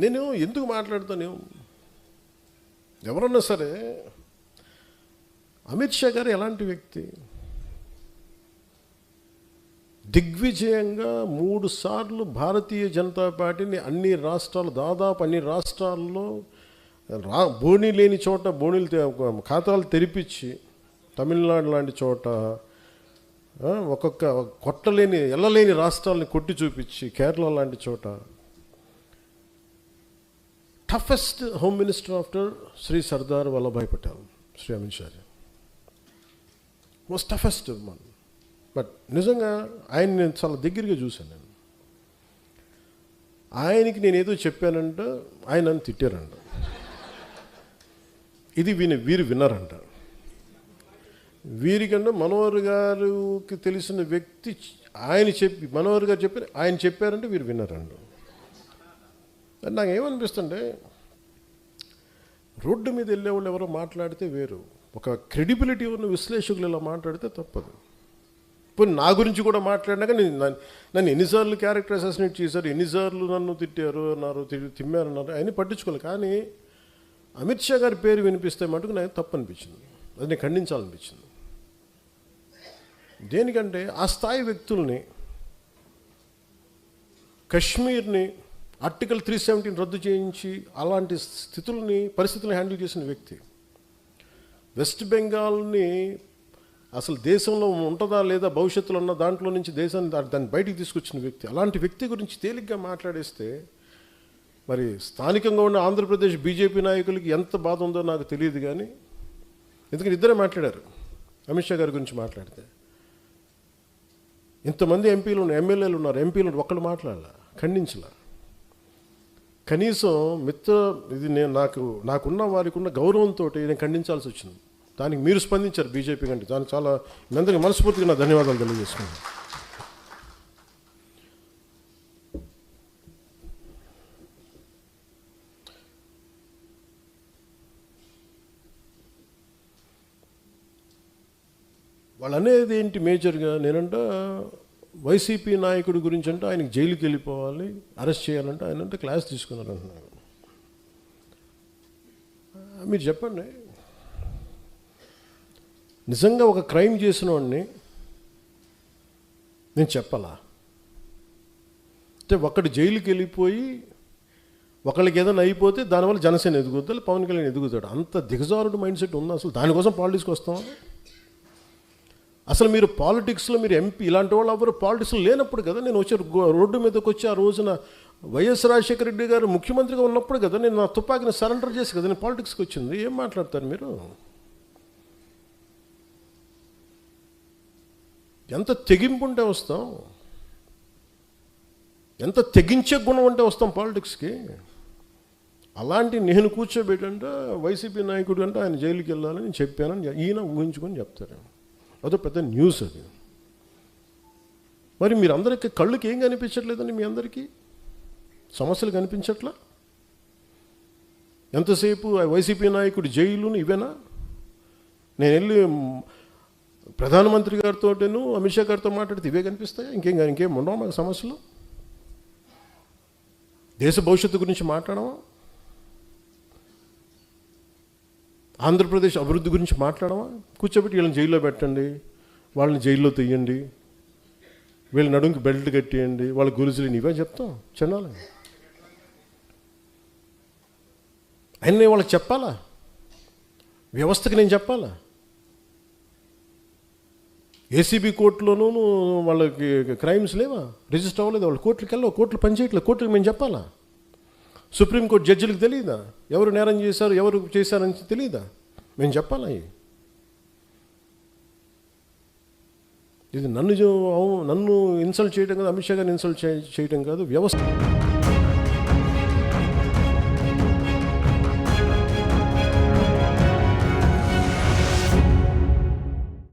నేను ఎందుకు మాట్లాడతాను, ఎవరన్నా సరే అమిత్ షా గారు ఎలాంటి వ్యక్తి? దిగ్విజయంగా 3 సార్లు భారతీయ జనతా పార్టీని అన్ని రాష్ట్రాలు, దాదాపు అన్ని రాష్ట్రాల్లో బోణీ లేని చోట బోణీలు ఖాతాలు తెరిపించి, తమిళనాడు లాంటి చోట ఒక్కొక్క కొట్టలేని ఎల్లలేని రాష్ట్రాలని కొట్టి చూపించి, కేరళ లాంటి చోట toughest home minister after Shri Sardar Vallabhbhai Patel, Shri Amit Shah most toughest one. But నిజంగా ఆయన నేను చాలా దగ్గరగా చూశాను. నేను ఆయనకి నేను ఏదో చెప్పానంట, ఆయన నన్ను తిట్టారంట. ఇది వీరు విన్నారంట. వీరికన్నా మనోహర్ గారికి తెలిసిన వ్యక్తి ఆయన చెప్పి, మనోహర్ గారు చెప్పి ఆయన చెప్పారంటే వీరు విన్నారంట. నాకు ఏమనిపిస్తుంటే, రోడ్డు మీద వెళ్ళేవాళ్ళు ఎవరో మాట్లాడితే వేరు, ఒక క్రెడిబిలిటీ ఉన్న విశ్లేషకులు ఇలా మాట్లాడితే తప్పదు. ఇప్పుడు నా గురించి కూడా మాట్లాడినాక నన్ను ఎన్నిసార్లు క్యారెక్టర్ అసాసినేట్ చేశారు, ఎన్నిసార్లు నన్ను తిట్టారు అన్నారు, తిమ్మారన్నారు, అవన్నీ పట్టించుకోవాలి. కానీ అమిత్ షా గారి పేరు వినిపిస్తే మటుకు నాకు తప్పు అనిపించింది, అది నేను ఖండించాలనిపించింది. దేనికంటే ఆ స్థాయి వ్యక్తుల్ని, కశ్మీర్ని ఆర్టికల్ 317 రద్దు చేయించి అలాంటి పరిస్థితులను హ్యాండిల్ చేసిన వ్యక్తి, వెస్ట్ బెంగాల్ని అసలు దేశంలో ఉంటుందా లేదా భవిష్యత్తులో ఉన్న దాంట్లో నుంచి దేశాన్ని దాన్ని బయటికి తీసుకొచ్చిన వ్యక్తి, అలాంటి వ్యక్తి గురించి తేలిగ్గా మాట్లాడేస్తే మరి స్థానికంగా ఉన్న ఆంధ్రప్రదేశ్ బీజేపీ నాయకులకి ఎంత బాధ ఉందో నాకు తెలియదు. కానీ ఎందుకంటే ఇద్దరే మాట్లాడారు అమిత్ షా గారి గురించి మాట్లాడితే. ఇంతమంది ఎంపీలు ఉన్నారు, ఎమ్మెల్యేలు ఉన్నారు, ఎంపీలు ఒక్కళ్ళు మాట్లాడాల, ఖండించలా. కనీసం ఇది నేను నాకున్న వారికి ఉన్న గౌరవంతో నేను ఖండించాల్సి వచ్చింది. దానికి మీరు స్పందించారు బీజేపీ కంటే, దానికి చాలా మీ అందరికీ మనస్ఫూర్తిగా నా ధన్యవాదాలు తెలియజేసుకున్నాను. వాళ్ళు అనేది ఏంటి మేజర్గా, నేనంట వైసీపీ నాయకుడి గురించి అంటే ఆయనకి జైలుకి వెళ్ళిపోవాలి, అరెస్ట్ చేయాలంటే ఆయన అంటే క్లాస్ తీసుకున్నారు అంటున్నారు. మీరు చెప్పండి, నిజంగా ఒక క్రైమ్ చేసిన వాడిని నేను చెప్పాలా? అంటే ఒకటి జైలుకి వెళ్ళిపోయి ఒకళ్ళకి ఏదైనా అయిపోతే దానివల్ల జనసేన ఎదుగుతాడు, పవన్ కళ్యాణ్ ఎదుగుతాడు, అంత దిగజారుడు మైండ్ సెట్ ఉందా? అసలు దానికోసం పాలిటిక్స్కి వస్తాం? అసలు మీరు పాలిటిక్స్లో మీరు ఎంపీ ఇలాంటి వాళ్ళు ఎవరు పాలిటిక్స్లో లేనప్పుడు కదా నేను వచ్చి రోడ్డు మీదకి వచ్చి ఆ రోజున వైఎస్ రాజశేఖర రెడ్డి గారు ముఖ్యమంత్రిగా ఉన్నప్పుడు కదా నేను నా తుపాకీని సరెండర్ చేసి కదా నేను పాలిటిక్స్కి వచ్చింది. ఏం మాట్లాడతారు మీరు? ఎంత తెగింపు ఉంటే వస్తాం, ఎంత తెగించే గుణం ఉంటే వస్తాం పాలిటిక్స్కి. అలాంటి నేను కూర్చోబెట్టంటే వైసీపీ నాయకుడు అంటే ఆయన జైలుకి వెళ్ళాలని చెప్పానని ఈయన ఊహించుకొని చెప్తారు. అదో పెద్ద న్యూస్ అది. మరి మీరందరికీ కళ్ళుకి ఏం కనిపించట్లేదండి? మీ అందరికీ సమస్యలు కనిపించట్లా? ఎంతసేపు వైసీపీ నాయకుడు జైలును ఇవేనా? నేను వెళ్ళి ప్రధానమంత్రి గారితోటేను అమిత్ షా గారితో మాట్లాడితే ఇవే కనిపిస్తాయా? ఇంకేం ఉండవు మాకు సమస్యలు? దేశ భవిష్యత్తు గురించి మాట్లాడమా? ఆంధ్రప్రదేశ్ అభివృద్ధి గురించి మాట్లాడమా? కూర్చోబెట్టి వీళ్ళని జైల్లో పెట్టండి, వాళ్ళని జైల్లో తీయండి, వీళ్ళ నడుంకి బెల్ట్ కట్టేయండి, వాళ్ళ గురుజులు ఇవే చెప్తాం చిన్నాలి. ఆయన వాళ్ళకి చెప్పాలా? వ్యవస్థకి నేను చెప్పాలా? ఏసీబీ కోర్టులోనూ వాళ్ళకి క్రైమ్స్ లేవా? రిజిస్టర్ అవ్వలేదు, వాళ్ళు కోర్టులకు వెళ్ళవు, కోర్టులు పనిచేయట్లేదు, కోర్టులకు మేము చెప్పాలా? సుప్రీంకోర్టు జడ్జిలకు తెలియదా ఎవరు నేరం చేశారు, ఎవరు చేశారని తెలియదా? మేము చెప్పాలా? ఇది నన్ను ఇన్సల్ట్ చేయడం కాదు, అమిత్ షా గారిని ఇన్సల్ట్ చేయడం కాదు, వ్యవస్థ.